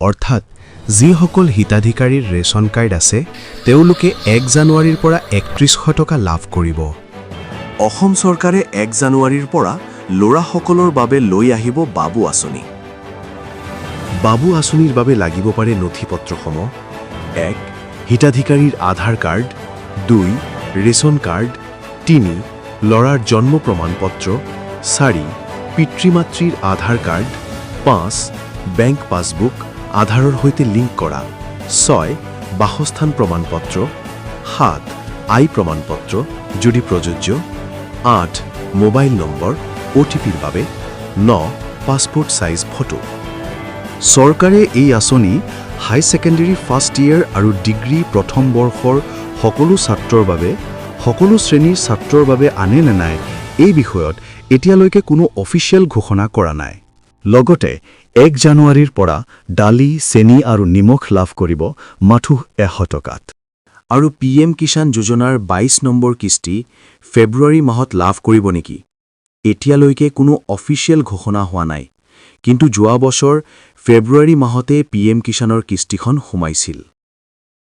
অৰ্থাৎ যিসকল হিতাধিকাৰীৰ ৰেচন কাৰ্ড আছে তেওঁলোকে 1 জানুৱাৰীৰ পৰা 3100 টকা লাভ কৰিব। অসম চৰকাৰে 1 জানুৱাৰীৰ পৰা ল'ৰাসকলৰ বাবে লৈ আহিব বাবু আঁচনি। বাবু আঁচনিৰ বাবে লাগিব পাৰে নথিপত্ৰসমূহ: 1 হিতাধিকাৰীৰ আধাৰ কাৰ্ড, 2 ৰেচন কাৰ্ড, 3 ল'ৰাৰ জন্ম প্ৰমাণপত্ৰ, 4 পিতৃ-মাতৃৰ আধাৰ কাৰ্ড, 5 বেংক পাছবুক আধাৰৰ সৈতে লিংক কৰা, 6 বাসস্থান প্ৰমাণপত্ৰ, 7 আই প্ৰমাণপত্ৰ যদি প্ৰযোজ্য, 8 মোবাইল নম্বৰ OTPৰ বাবে, 9 পাছপোৰ্ট সাইজ ফটো। চৰকাৰে এই আঁচনি হাই ছেকেণ্ডেৰী ফাৰ্ষ্ট ইয়েৰ আৰু ডিগ্ৰী প্ৰথম বৰ্ষৰ সকলো ছাত্ৰৰ বাবে, সকলো শ্ৰেণীৰ ছাত্ৰৰ বাবে আনে নে নাই এই বিষয়ত এতিয়ালৈকে কোনো অফিচিয়েল ঘোষণা কৰা নাই। লগতে 1 জানুৱাৰীৰ পৰা দালি, চেনি আৰু নিমখ লাভ কৰিব মাথো 100 টকাত। আৰু PM কিষাণ যোজনাৰ 22 নম্বৰ কিস্তি ফেব্ৰুৱাৰী মাহত লাভ কৰিব নেকি? এতিয়ালৈকে কোনো অফিচিয়েল ঘোষণা হোৱা নাই, কিন্তু যোৱা বছৰ ফেব্ৰুৱাৰী মাহতে PM কিষাণৰ কিস্তিখন সোমাইছিল।